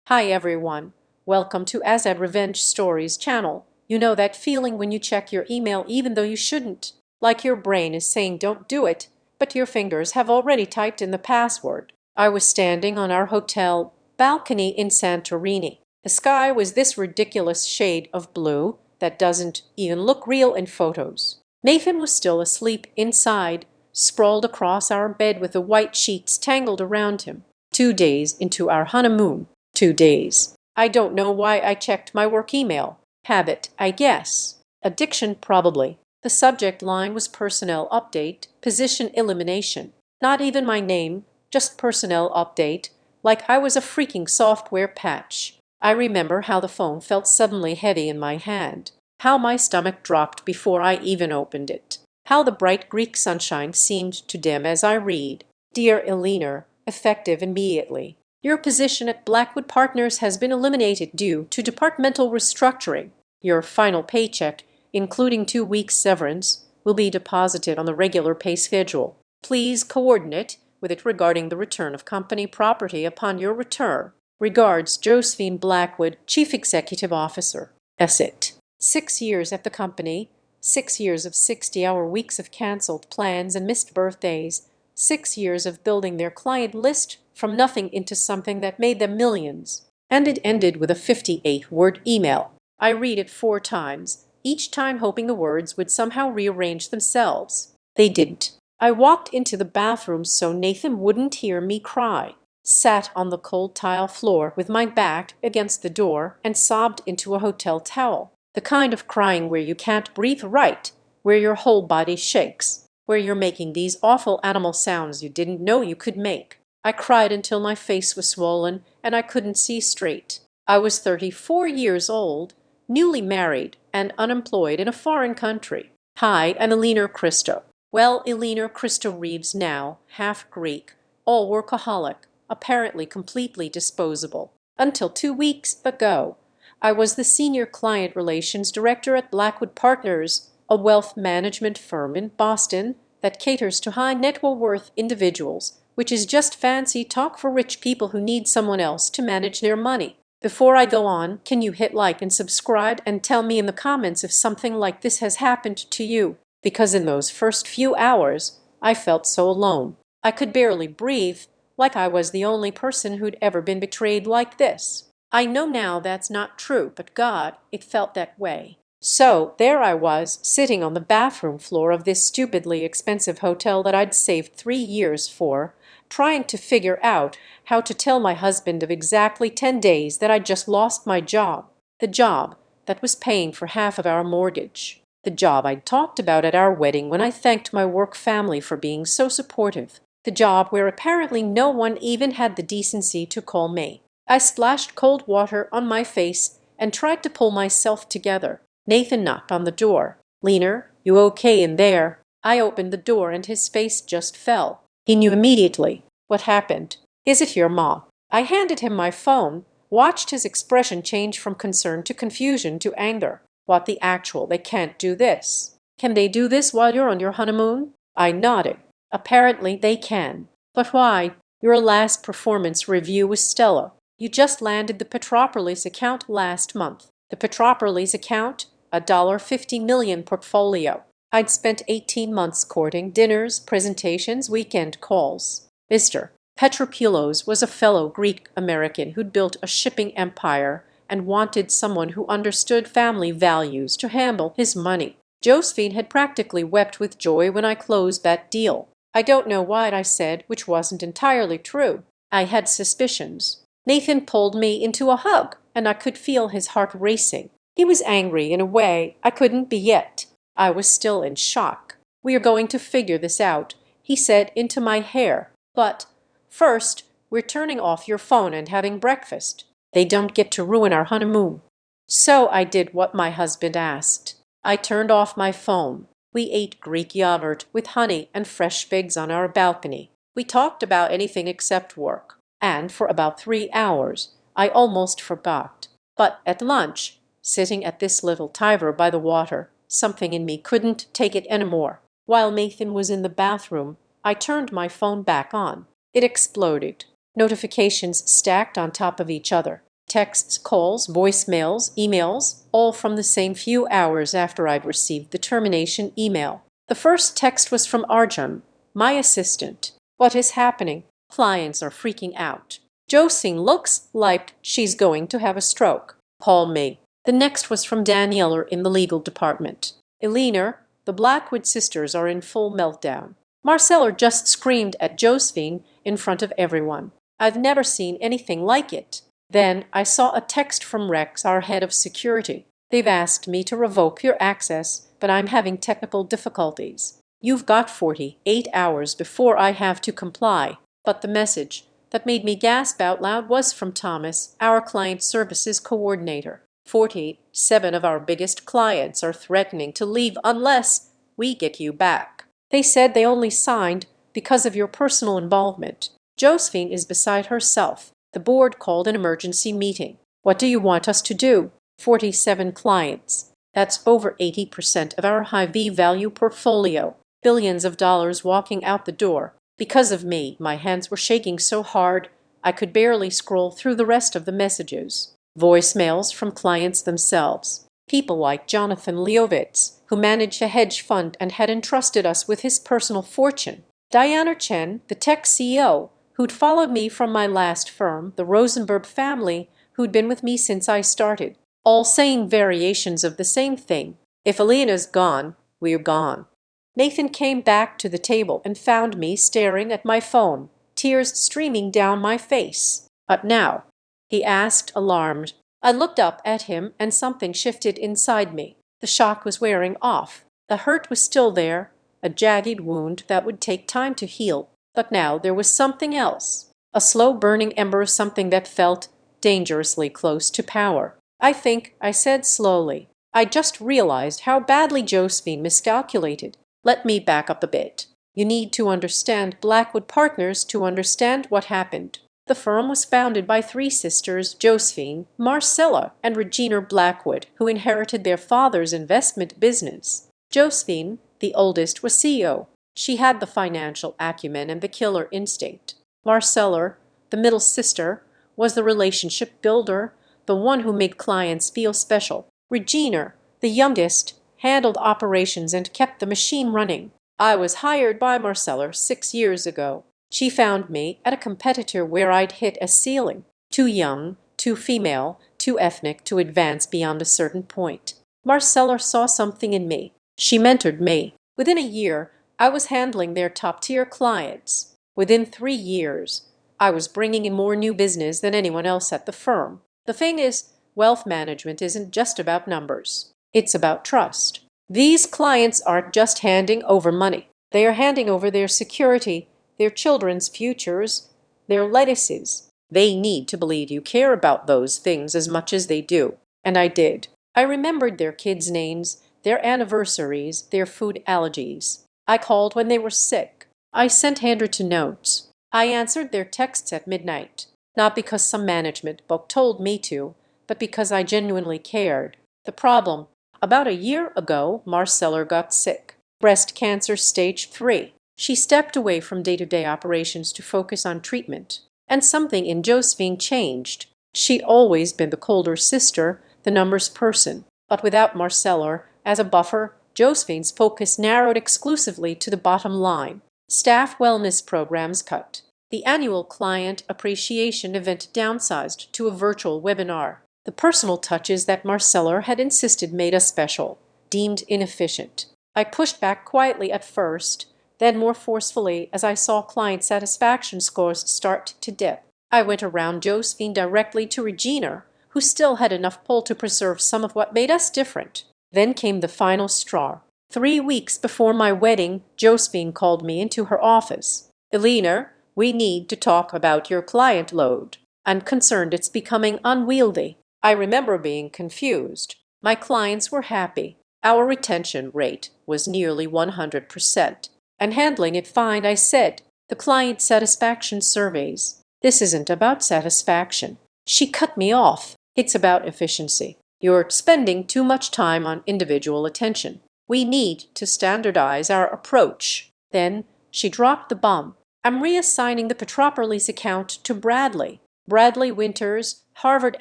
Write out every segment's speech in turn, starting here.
Hi everyone, welcome to Azad Revenge Stories channel. You know that feeling when you check your email even though you shouldn't? Like your brain is saying don't do it, but your fingers have already typed in the password. I was standing on our hotel balcony in Santorini. The sky was this ridiculous shade of blue that doesn't even look real in photos. Nathan was still asleep inside, sprawled across our bed with the white sheets tangled around him. 2 days into our honeymoon. 2 days. I don't know why I checked my work email. Habit, I guess. Addiction, probably. The subject line was personnel update, position elimination. Not even my name, just personnel update, like I was a freaking software patch. I remember how the phone felt suddenly heavy in my hand, how my stomach dropped before I even opened it, how the bright Greek sunshine seemed to dim as I read. Dear Eleanor, effective immediately. Your position at Blackwood Partners has been eliminated due to departmental restructuring. Your final paycheck, including 2 weeks severance, will be deposited on the regular pay schedule. Please coordinate with it regarding the return of company property upon your return. Regards, Josephine Blackwood, Chief Executive Officer. That's it. 6 years at the company, 6 years of 60-hour weeks of canceled plans and missed birthdays, 6 years of building their client list from nothing into something that made them millions. And it ended with a 58-word email. I read it 4 times, each time hoping the words would somehow rearrange themselves. They didn't. I walked into the bathroom so Nathan wouldn't hear me cry, sat on the cold tile floor with my back against the door, and sobbed into a hotel towel. The kind of crying where you can't breathe right, where your whole body shakes, where you're making these awful animal sounds you didn't know you could make. I cried until my face was swollen and I couldn't see straight. I was 34 years old, newly married, and unemployed in a foreign country. Hi, I'm Eleanor Christo. Well, Eleanor Christo Reeves now, half Greek, all workaholic, apparently completely disposable. Until 2 weeks ago, I was the Senior Client Relations Director at Blackwood Partners, a wealth management firm in Boston that caters to high net worth individuals, which is just fancy talk for rich people who need someone else to manage their money. Before I go on, can you hit like and subscribe and tell me in the comments if something like this has happened to you? Because in those first few hours, I felt so alone. I could barely breathe, like I was the only person who'd ever been betrayed like this. I know now that's not true, but God, it felt that way. So there I was, sitting on the bathroom floor of this stupidly expensive hotel that I'd saved 3 years for, trying to figure out how to tell my husband of exactly 10 days that I'd just lost my job. The job that was paying for half of our mortgage. The job I'd talked about at our wedding when I thanked my work family for being so supportive. The job where apparently no one even had the decency to call me. I splashed cold water on my face and tried to pull myself together. Nathan knocked on the door. "Leaner, you okay in there?" I opened the door and his face just fell. He knew immediately. What happened? "Is it your mom?" I handed him my phone, watched his expression change from concern to confusion to anger. What the actual? They can't do this. Can they do this while you're on your honeymoon? I nodded. Apparently they can. But why? Your last performance review was stellar. You just landed the Petropolis account last month. The Petropolis account, a $50 million portfolio. I'd spent 18 months courting, dinners, presentations, weekend calls. Mr. Petropoulos was a fellow Greek-American who'd built a shipping empire and wanted someone who understood family values to handle his money. Josephine had practically wept with joy when I closed that deal. I don't know what I said, which wasn't entirely true. I had suspicions. Nathan pulled me into a hug, and I could feel his heart racing. He was angry in a way I couldn't be yet. I was still in shock. "We are going to figure this out," he said into my hair. "But first, we're turning off your phone and having breakfast. They don't get to ruin our honeymoon." So I did what my husband asked. I turned off my phone. We ate Greek yogurt with honey and fresh figs on our balcony. We talked about anything except work. And for about 3 hours, I almost forgot. But at lunch, sitting at this little tavern by the water, something in me couldn't take it anymore. While Nathan was in the bathroom, I turned my phone back on. It exploded. Notifications stacked on top of each other. Texts, calls, voicemails, emails, all from the same few hours after I'd received the termination email. The first text was from Arjun, my assistant. What is happening? Clients are freaking out. Josephine looks like she's going to have a stroke. Call me. The next was from Daniela in the legal department. Eleanor, the Blackwood sisters are in full meltdown. Marcella just screamed at Josephine in front of everyone. I've never seen anything like it. Then I saw a text from Rex, our head of security. They've asked me to revoke your access, but I'm having technical difficulties. You've got 48 hours before I have to comply. But the message that made me gasp out loud was from Thomas, our client services coordinator. 47 of our biggest clients are threatening to leave unless we get you back. They said they only signed because of your personal involvement. Josephine is beside herself. The board called an emergency meeting. What do you want us to do? 47 clients. That's over 80% of our high value portfolio. Billions of dollars walking out the door. Because of me, my hands were shaking so hard I could barely scroll through the rest of the messages. Voicemails from clients themselves. People like Jonathan Leovitz, who managed a hedge fund and had entrusted us with his personal fortune. Diana Chen, the tech CEO, who'd followed me from my last firm, the Rosenberg family, who'd been with me since I started, all saying variations of the same thing. If Alina's gone, we're gone. Nathan came back to the table and found me staring at my phone, tears streaming down my face. What now? He asked, alarmed. I looked up at him and something shifted inside me. The shock was wearing off. The hurt was still there, a jagged wound that would take time to heal. But now there was something else, a slow burning ember, something that felt dangerously close to power. I think, I said slowly, I just realized how badly Josephine miscalculated. Let me back up a bit. You need to understand Blackwood Partners to understand what happened. The firm was founded by three sisters, Josephine, Marcella, and Regina Blackwood, who inherited their father's investment business. Josephine, the oldest, was CEO. She had the financial acumen and the killer instinct. Marcella, the middle sister, was the relationship builder, the one who made clients feel special. Regina, the youngest, handled operations and kept the machine running. I was hired by Marcella 6 years ago. She found me at a competitor where I'd hit a ceiling. Too young, too female, too ethnic to advance beyond a certain point. Marcella saw something in me. She mentored me. Within a year, I was handling their top-tier clients. Within 3 years, I was bringing in more new business than anyone else at the firm. The thing is, wealth management isn't just about numbers. It's about trust. These clients aren't just handing over money. They are handing over their security, their children's futures, their legacies. They need to believe you care about those things as much as they do. And I did. I remembered their kids' names, their anniversaries, their food allergies. I called when they were sick. I sent handwritten notes. I answered their texts at midnight, not because some management book told me to, but because I genuinely cared. The problem, about a year ago, Marcella got sick. Breast cancer stage 3. She stepped away from day-to-day operations to focus on treatment. And something in Josephine changed. She'd always been the colder sister, the numbers person. But without Marcella as a buffer, Josephine's focus narrowed exclusively to the bottom line. Staff wellness programs cut. The annual client appreciation event downsized to a virtual webinar. The personal touches that Marcella had insisted made us special, deemed inefficient. I pushed back quietly at first, then more forcefully as I saw client satisfaction scores start to dip. I went around Josephine directly to Regina, who still had enough pull to preserve some of what made us different. Then came the final straw. 3 weeks before my wedding, Josephine called me into her office. Eleanor, we need to talk about your client load. I'm concerned it's becoming unwieldy. I remember being confused. My clients were happy. Our retention rate was nearly 100%. And handling it fine, I said. The client satisfaction surveys. This isn't about satisfaction. She cut me off. It's about efficiency. You're spending too much time on individual attention. We need to standardize our approach. Then she dropped the bomb. I'm reassigning the Petropolis account to Bradley. Bradley Winters, Harvard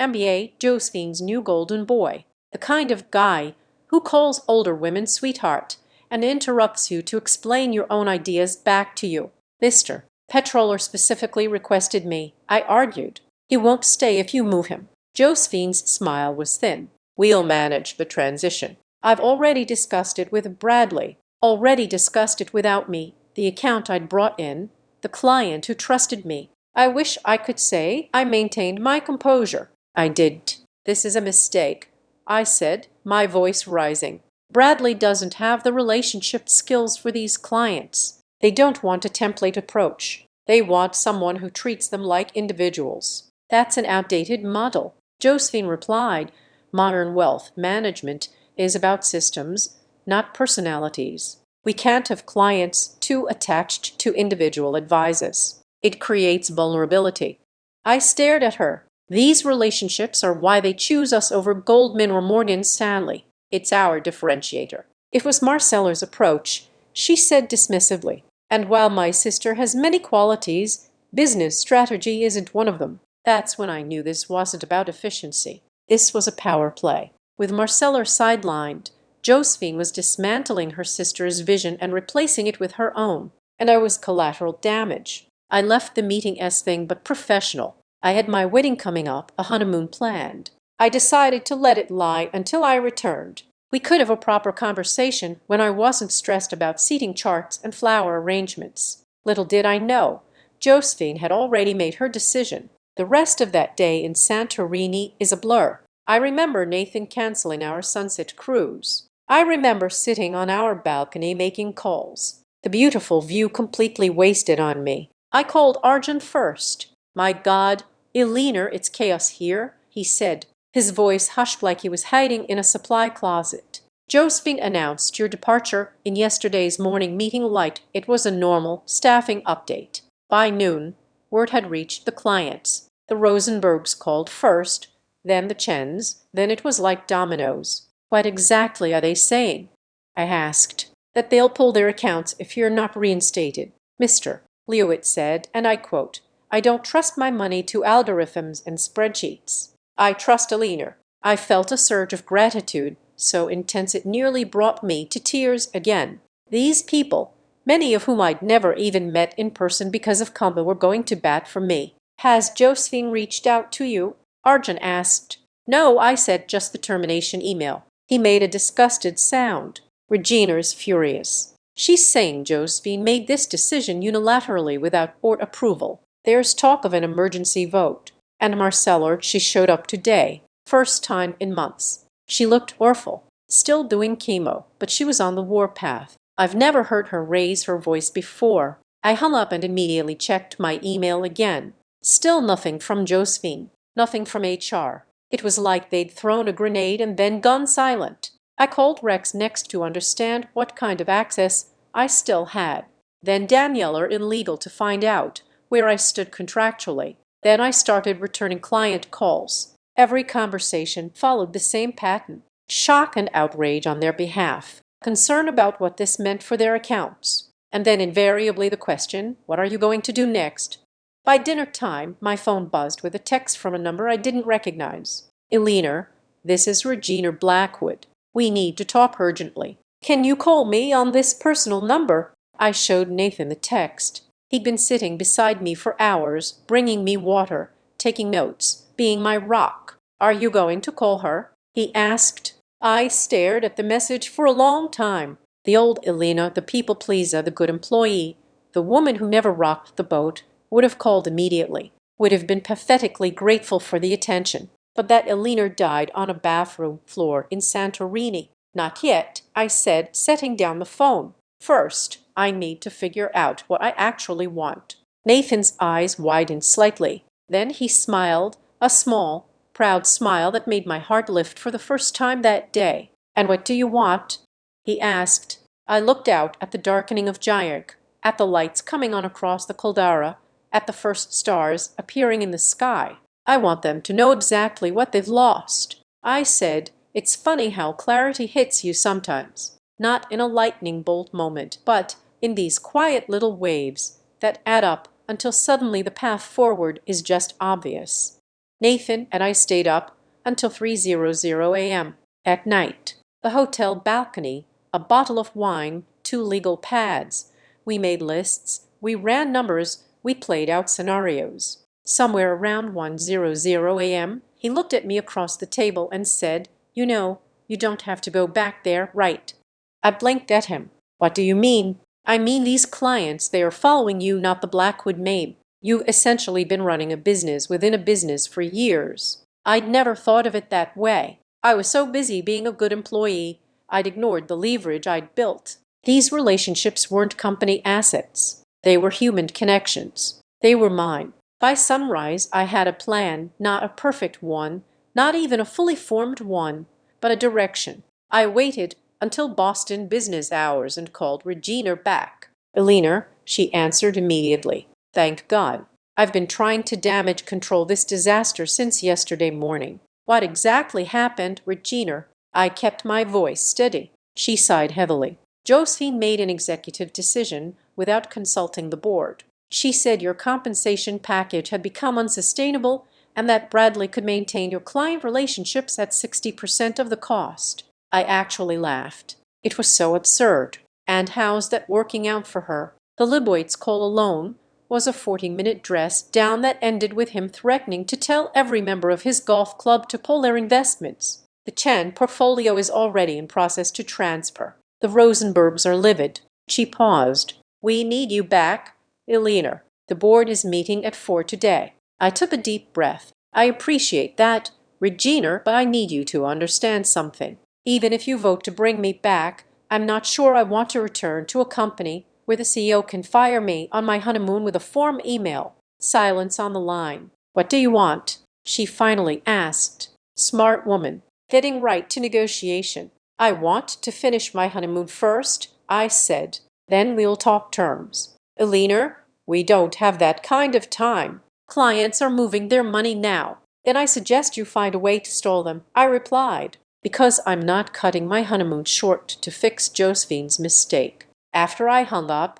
MBA, Josephine's new golden boy. The kind of guy who calls older women sweetheart and interrupts you to explain your own ideas back to you. Mr. Petroller specifically requested me. I argued. He won't stay if you move him. Josephine's smile was thin. We'll manage the transition. I've already discussed it with Bradley. Already discussed it without me, the account I'd brought in, the client who trusted me. I wish I could say I maintained my composure. I didn't. This is a mistake, I said, my voice rising. Bradley doesn't have the relationship skills for these clients. They don't want a template approach. They want someone who treats them like individuals. That's an outdated model. Josephine replied, modern wealth management is about systems, not personalities. We can't have clients too attached to individual advisors. It creates vulnerability. I stared at her. These relationships are why they choose us over Goldman or Morgan Stanley. It's our differentiator. It was Marcella's approach, she said dismissively. And while my sister has many qualities, business strategy isn't one of them. That's when I knew this wasn't about efficiency. This was a power play. With Marcella sidelined, Josephine was dismantling her sister's vision and replacing it with her own. And I was collateral damage. I left the meeting as thing but professional. I had my wedding coming up, a honeymoon planned. I decided to let it lie until I returned. We could have a proper conversation when I wasn't stressed about seating charts and flower arrangements. Little did I know, Josephine had already made her decision. The rest of that day in Santorini is a blur. I remember Nathan canceling our sunset cruise. I remember sitting on our balcony making calls. The beautiful view completely wasted on me. I called Arjun first. My God, Eleanor, it's chaos here, he said, his voice hushed like he was hiding in a supply closet. Josephine announced your departure in yesterday's morning meeting like it was a normal staffing update. By noon, word had reached the clients. The Rosenbergs called first, then the Chens, then it was like dominoes. What exactly are they saying? I asked. That they'll pull their accounts if you're not reinstated. Mr. Lewitt said, and I quote, I don't trust my money to algorithms and spreadsheets. I trust Eleanor. I felt a surge of gratitude, so intense it nearly brought me to tears again. These people, many of whom I'd never even met in person because of Combo, were going to bat for me. Has Josephine reached out to you? Arjun asked. No, I said, just the termination email. He made a disgusted sound. Regina's furious. She's saying Josephine made this decision unilaterally without court approval. There's talk of an emergency vote. And Marcella, she showed up today. First time in months. She looked awful. Still doing chemo, but she was on the warpath. I've never heard her raise her voice before. I hung up and immediately checked my email again. Still nothing from Josephine. Nothing from HR. It was like they'd thrown a grenade and then gone silent. I called Rex next to understand what kind of access I still had. Then Danielle in legal to find out where I stood contractually. Then I started returning client calls. Every conversation followed the same pattern. Shock and outrage on their behalf. Concern about what this meant for their accounts. And then invariably the question, what are you going to do next? By dinner time, my phone buzzed with a text from a number I didn't recognize. Eleanor, this is Regina Blackwood. We need to talk urgently. Can you call me on this personal number? I showed Nathan the text. He'd been sitting beside me for hours, bringing me water, taking notes, being my rock. Are you going to call her? He asked. I stared at the message for a long time. The old Elena, the people pleaser, the good employee, the woman who never rocked the boat, would have called immediately, would have been pathetically grateful for the attention. But that Eleanor died on a bathroom floor in Santorini. Not yet, I said, setting down the phone. First, I need to figure out what I actually want. Nathan's eyes widened slightly. Then he smiled, a small, proud smile that made my heart lift for the first time that day. And what do you want? He asked. I looked out at the darkening of Jayak, at the lights coming on across the caldera, at the first stars appearing in the sky. I want them to know exactly what they've lost. I said, it's funny how clarity hits you sometimes. Not in a lightning bolt moment, but in these quiet little waves that add up until suddenly the path forward is just obvious. Nathan and I stayed up until 3:00 a.m. At night. The hotel balcony, a bottle of wine, 2 legal pads. We made lists, we ran numbers, we played out scenarios. Somewhere around 1:00 a.m., he looked at me across the table and said, "You know, you don't have to go back there, right?" I blinked at him. "What do you mean?" "I mean these clients, they are following you, not the Blackwood name. You've essentially been running a business within a business for years." I'd never thought of it that way. I was so busy being a good employee, I'd ignored the leverage I'd built. These relationships weren't company assets. They were human connections. They were mine. By sunrise, I had a plan, not a perfect one, not even a fully formed one, but a direction. I waited until Boston business hours and called Regina back. "Eleanor," she answered immediately. "Thank God. I've been trying to damage control this disaster since yesterday morning." "What exactly happened, Regina?" I kept my voice steady. She sighed heavily. "Josephine made an executive decision without consulting the board. She said your compensation package had become unsustainable and that Bradley could maintain your client relationships at 60% of the cost." I actually laughed. It was so absurd. And how's that working out for her? The Liboites' call alone was a 40-minute dress down that ended with him threatening to tell every member of his golf club to pull their investments. The Chen portfolio is already in process to transfer. The Rosenbergs are livid. She paused. "We need you back, Eleanor. The board is meeting at 4 today." I took a deep breath. "I appreciate that, Regina, but I need you to understand something. Even if you vote to bring me back, I'm not sure I want to return to a company where the CEO can fire me on my honeymoon with a form email." Silence on the line. "What do you want?" she finally asked. Smart woman. Getting right to negotiation. "I want to finish my honeymoon first," I said. "Then we'll talk terms." "Eleanor, we don't have that kind of time. Clients are moving their money now." "Then I suggest you find a way to stall them," I replied, "because I'm not cutting my honeymoon short to fix Josephine's mistake." After I hung up,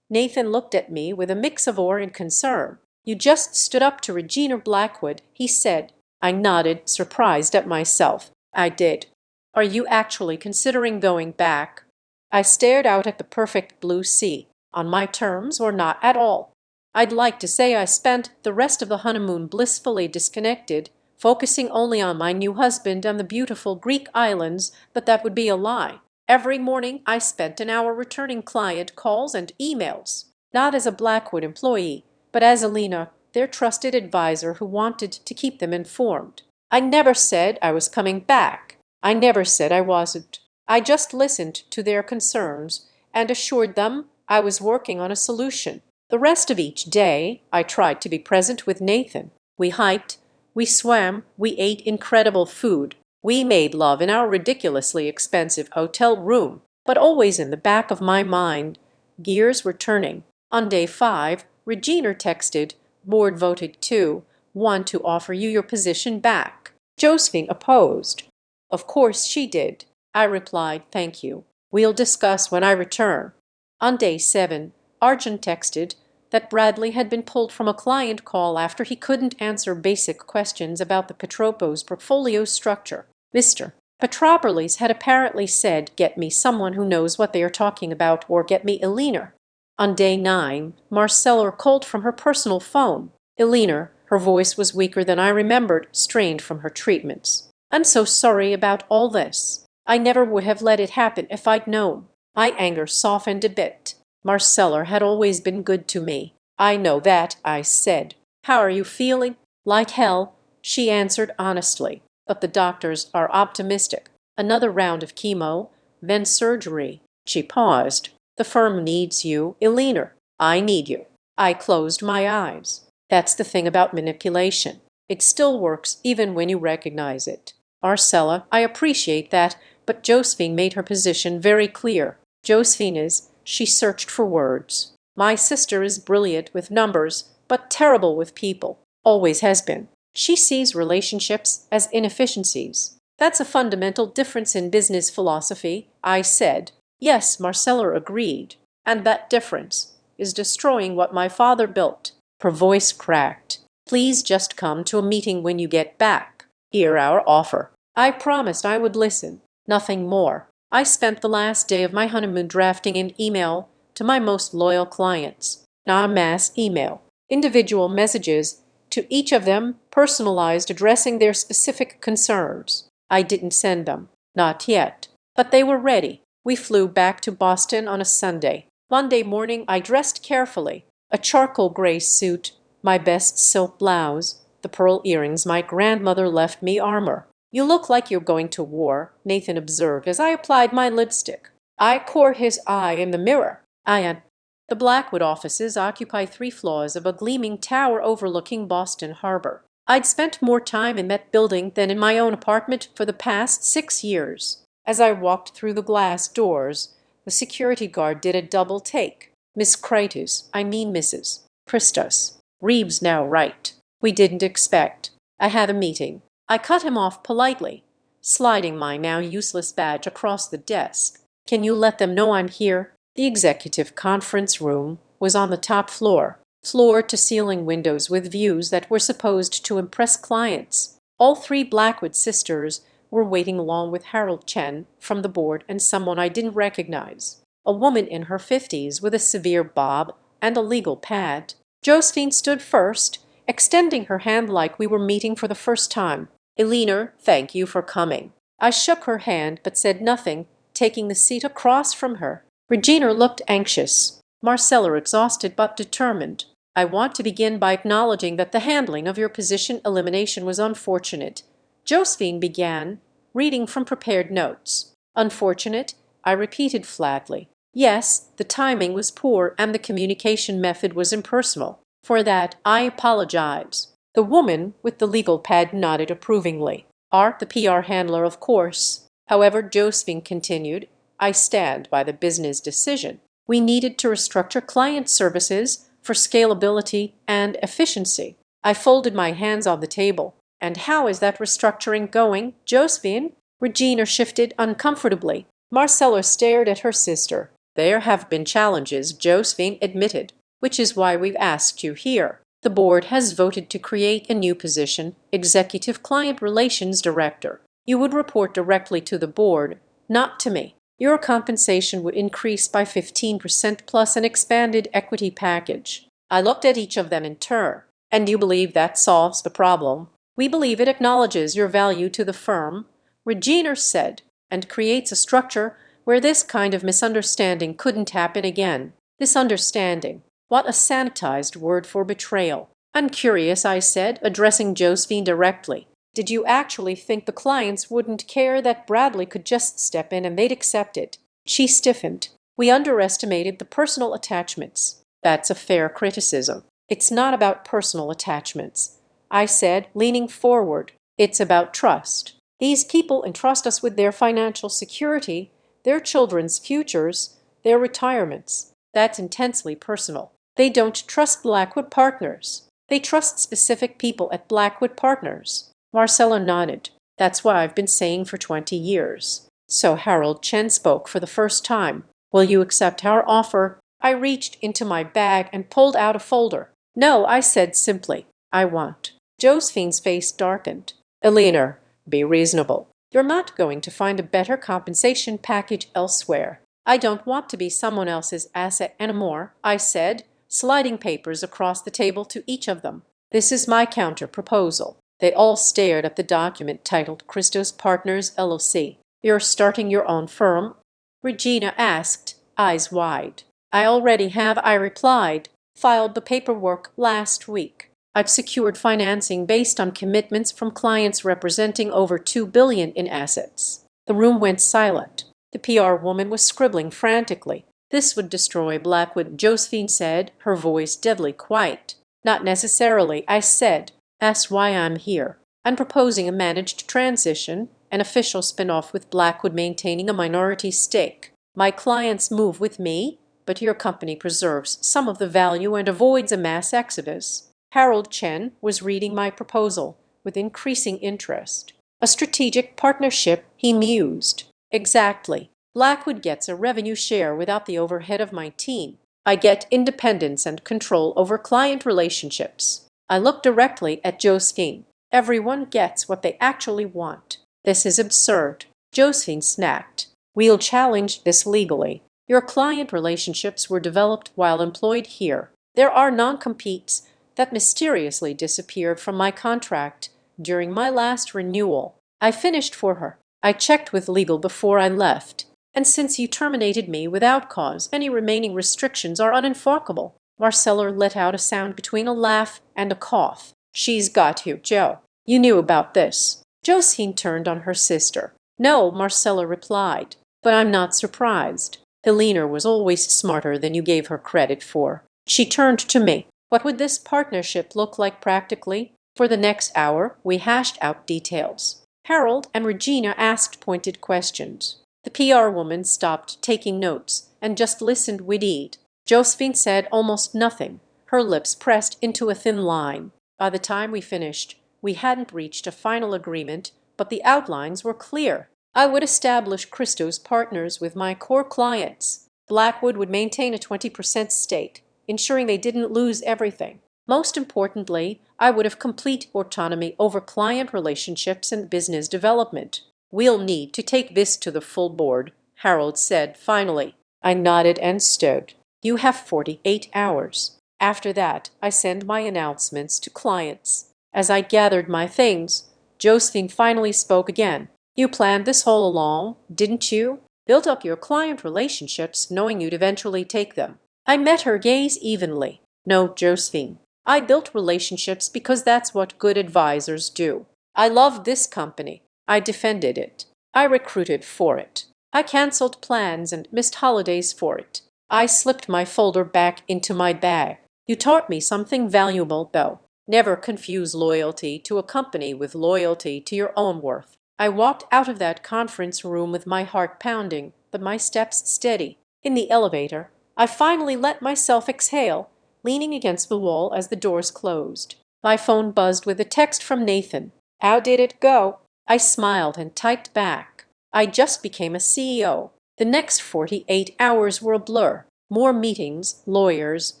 Nathan looked at me with a mix of awe and concern. "You just stood up to Regina Blackwood," he said. I nodded, surprised at myself. "I did." "Are you actually considering going back?" I stared out at the perfect blue sea. "On my terms or not at all? I'd like to say I spent the rest of the honeymoon blissfully disconnected, focusing only on my new husband and the beautiful Greek islands, but that would be a lie. Every morning I spent an hour returning client calls and emails, not as a Blackwood employee, but as Alina, their trusted advisor who wanted to keep them informed. I never said I was coming back. I never said I wasn't. I just listened to their concerns and assured them I was working on a solution. The rest of each day, I tried to be present with Nathan. We hiked, we swam, we ate incredible food. We made love in our ridiculously expensive hotel room, but always in the back of my mind, gears were turning. On day 5, Regina texted, "Board voted 2-1 to offer you your position back." Josephine opposed. "Of course she did." I replied, "Thank you. We'll discuss when I return." On day 7, Arjun texted that Bradley had been pulled from a client call after he couldn't answer basic questions about the Petropos portfolio structure. Mr. Petropoulos had apparently said, "Get me someone who knows what they are talking about, or get me Eleanor." On day 9, Marcella called from her personal phone. Eleanor, her voice was weaker than I remembered, strained from her treatments. "I'm so sorry about all this. I never would have let it happen if I'd known." My anger softened a bit. Marcella had always been good to me. "I know that," I said. "How are you feeling?" "Like hell," she answered honestly. "But the doctors are optimistic. Another round of chemo, then surgery." She paused. "The firm needs you, Eleanor. I need you." I closed my eyes. That's the thing about manipulation. It still works even when you recognize it. "Marcella, I appreciate that, but Josephine made her position very clear." "Josephine is—" She searched for words. "My sister is brilliant with numbers, but terrible with people. Always has been. She sees relationships as inefficiencies." "That's a fundamental difference in business philosophy," I said. "Yes," Marcella agreed. "And that difference is destroying what my father built." Her voice cracked. "Please just come to a meeting when you get back. Hear our offer." I promised I would listen. Nothing more. I spent the last day of my honeymoon drafting an email to my most loyal clients. Not a mass email. Individual messages, to each of them personalized, addressing their specific concerns. I didn't send them. Not yet. But they were ready. We flew back to Boston on a Sunday. Monday morning I dressed carefully. A charcoal gray suit, my best silk blouse, the pearl earrings my grandmother left me armor. "You look like you're going to war," Nathan observed as I applied my lipstick. I caught his eye in the mirror. The Blackwood offices occupy 3 floors of a gleaming tower overlooking Boston Harbor. I'd spent more time in that building than in my own apartment for the past 6 years. As I walked through the glass doors, the security guard did a double take. "Miss Critus, I mean Mrs. Christus. Reeves now right. We didn't expect. I had a meeting." I cut him off politely, sliding my now useless badge across the desk. "Can you let them know I'm here?" The executive conference room was on the top floor, floor-to-ceiling windows with views that were supposed to impress clients. All 3 Blackwood sisters were waiting along with Harold Chen from the board and someone I didn't recognize. A woman in her 50s with a severe bob and a legal pad. Josephine stood first, extending her hand like we were meeting for the first time. "Eleanor, thank you for coming." I shook her hand but said nothing, taking the seat across from her. Regina looked anxious, Marcella exhausted but determined. "I want to begin by acknowledging that the handling of your position elimination was unfortunate," Josephine began, reading from prepared notes. "Unfortunate?" I repeated flatly. "Yes, the timing was poor and the communication method was impersonal. For that, I apologize." The woman with the legal pad nodded approvingly. "Art the PR handler, of course." "However," Josephine continued, "I stand by the business decision. We needed to restructure client services for scalability and efficiency." I folded my hands on the table. "And how is that restructuring going, Josephine?" Regina shifted uncomfortably. Marcella stared at her sister. "There have been challenges," Josephine admitted, "which is why we've asked you here. The board has voted to create a new position, Executive Client Relations Director. You would report directly to the board, not to me. Your compensation would increase by 15% plus an expanded equity package." I looked at each of them in turn. "And you believe that solves the problem?" "We believe it acknowledges your value to the firm," Regina said, "and creates a structure where this kind of misunderstanding couldn't happen again." This understanding. What a sanitized word for betrayal. "I'm curious," I said, addressing Josephine directly. "Did you actually think the clients wouldn't care that Bradley could just step in and they'd accept it?" She stiffened. "We underestimated the personal attachments." "That's a fair criticism." "It's not about personal attachments," I said, leaning forward. "It's about trust. These people entrust us with their financial security, their children's futures, their retirements. That's intensely personal. They don't trust Blackwood Partners. They trust specific people at Blackwood Partners." Marcella nodded. "That's what I've been saying for 20 years. So Harold Chen spoke for the first time. "Will you accept our offer?" I reached into my bag and pulled out a folder. "No," I said simply. "I want." Josephine's face darkened. "Eleanor, be reasonable. You're not going to find a better compensation package elsewhere." "I don't want to be someone else's asset anymore," I said, sliding papers across the table to each of them. "This is my counter-proposal." They all stared at the document titled Christos Partners LLC. "You're starting your own firm?" Regina asked, eyes wide. "I already have," I replied. "Filed the paperwork last week. I've secured financing based on commitments from clients representing over $2 billion in assets." The room went silent. The PR woman was scribbling frantically. "This would destroy Blackwood," Josephine said, her voice deadly quiet. "Not necessarily," I said. "That's why I'm here. I'm proposing a managed transition, an official spin-off with Blackwood maintaining a minority stake. My clients move with me, but your company preserves some of the value and avoids a mass exodus." Harold Chen was reading my proposal with increasing interest. "A strategic partnership," he mused. "Exactly. Blackwood gets a revenue share without the overhead of my team. I get independence and control over client relationships. I looked directly at Josephine. Everyone gets what they actually want. This is absurd. Josephine snapped. We'll challenge this legally. Your client relationships were developed while employed here. There are non-competes that mysteriously disappeared from my contract during my last renewal. I finished for her. I checked with legal before I left. And since you terminated me without cause, any remaining restrictions are unenforceable. Marcella let out a sound between a laugh and a cough. She's got you, Joe. You knew about this. Josephine turned on her sister. No, Marcella replied. But I'm not surprised. Helena was always smarter than you gave her credit for. She turned to me. What would this partnership look like practically? For the next hour, we hashed out details. Harold and Regina asked pointed questions. The PR woman stopped taking notes and just listened wittied. Josephine said almost nothing, her lips pressed into a thin line. By the time we finished, we hadn't reached a final agreement, but the outlines were clear. I would establish Christo's partners with my core clients. Blackwood would maintain a 20% stake, ensuring they didn't lose everything. Most importantly, I would have complete autonomy over client relationships and business development. We'll need to take this to the full board, Harold said finally. I nodded and stood. You have 48 hours. After that, I send my announcements to clients. As I gathered my things, Josephine finally spoke again. You planned this all along, didn't you? Built up your client relationships knowing you'd eventually take them. I met her gaze evenly. No, Josephine. I built relationships because that's what good advisors do. I loved this company. I defended it. I recruited for it. I canceled plans and missed holidays for it. I slipped my folder back into my bag. You taught me something valuable, though. Never confuse loyalty to a company with loyalty to your own worth. I walked out of that conference room with my heart pounding, but my steps steady. In the elevator, I finally let myself exhale, leaning against the wall as the doors closed. My phone buzzed with a text from Nathan. How did it go? I smiled and typed back. I just became a CEO. The next 48 hours were a blur. More meetings, lawyers,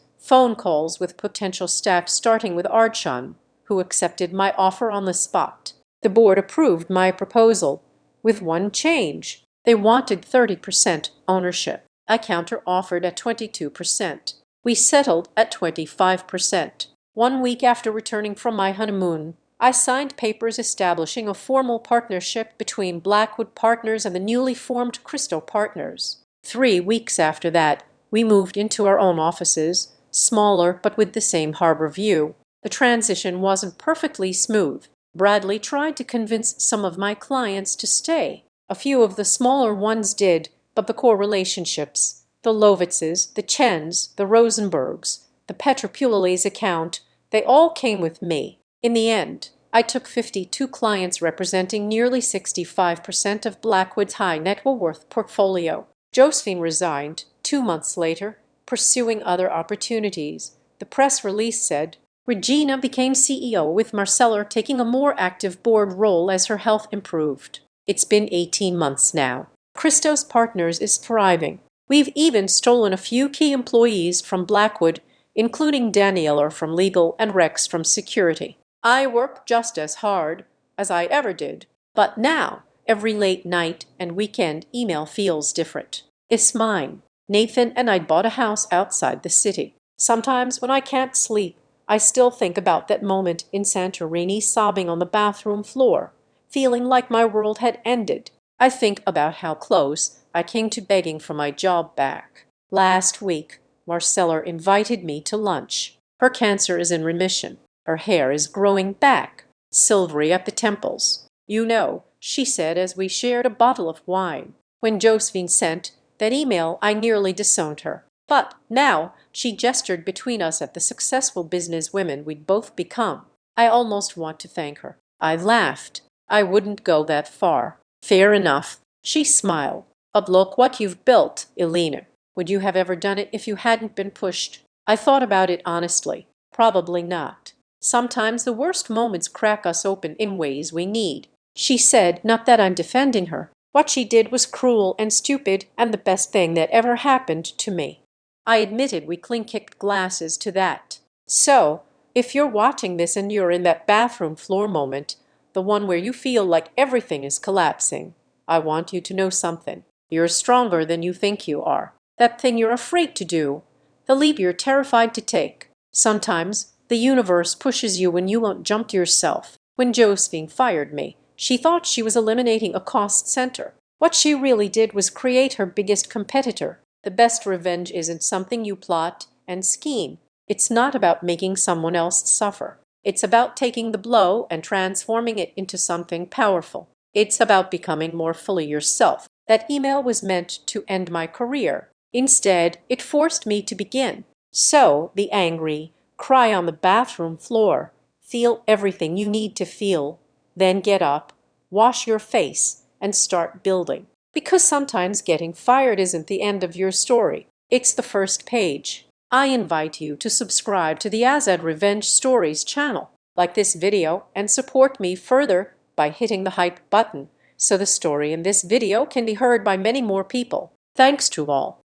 phone calls with potential staff starting with Archon, who accepted my offer on the spot. The board approved my proposal, with one change. They wanted 30% ownership. I counter-offered at 22%. We settled at 25%. 1 week after returning from my honeymoon, I signed papers establishing a formal partnership between Blackwood Partners and the newly formed Christo Partners. 3 weeks after that, we moved into our own offices, smaller but with the same harbor view. The transition wasn't perfectly smooth. Bradley tried to convince some of my clients to stay. A few of the smaller ones did, but the core relationships, the Lovitzes, the Chens, the Rosenbergs, the Petropuli's account, they all came with me. In the end, I took 52 clients representing nearly 65% of Blackwood's high net worth portfolio. Josephine resigned 2 months later, pursuing other opportunities. The press release said, Regina became CEO with Marcella taking a more active board role as her health improved. It's been 18 months now. Christo's Partners is thriving. We've even stolen a few key employees from Blackwood, including Daniela from legal and Rex from security. I work just as hard as I ever did, but now every late night and weekend email feels different. It's mine. Nathan and I bought a house outside the city. Sometimes when I can't sleep, I still think about that moment in Santorini sobbing on the bathroom floor, feeling like my world had ended. I think about how close I came to begging for my job back. Last week, Marcella invited me to lunch. Her cancer is in remission. Her hair is growing back, silvery at the temples. You know, she said as we shared a bottle of wine. When Josephine sent that email, I nearly disowned her. But now she gestured between us at the successful businesswomen we'd both become. I almost want to thank her. I laughed. I wouldn't go that far. Fair enough. She smiled. But look what you've built, Elena. Would you have ever done it if you hadn't been pushed? I thought about it honestly. Probably not. Sometimes the worst moments crack us open in ways we need. She said, not that I'm defending her. What she did was cruel and stupid and the best thing that ever happened to me. I admitted we clink-kicked glasses to that. So, if you're watching this and you're in that bathroom floor moment, the one where you feel like everything is collapsing, I want you to know something. You're stronger than you think you are. That thing you're afraid to do, the leap you're terrified to take. Sometimes the universe pushes you when you won't jump to yourself. When Josephine fired me, she thought she was eliminating a cost center. What she really did was create her biggest competitor. The best revenge isn't something you plot and scheme. It's not about making someone else suffer. It's about taking the blow and transforming it into something powerful. It's about becoming more fully yourself. That email was meant to end my career. Instead, it forced me to begin. So, be angry, cry on the bathroom floor, feel everything you need to feel, then get up, wash your face, and start building. Because sometimes getting fired isn't the end of your story. It's the first page. I invite you to subscribe to the Azad Revenge Stories channel, like this video, and support me further by hitting the hype button so the story in this video can be heard by many more people. Thanks to all.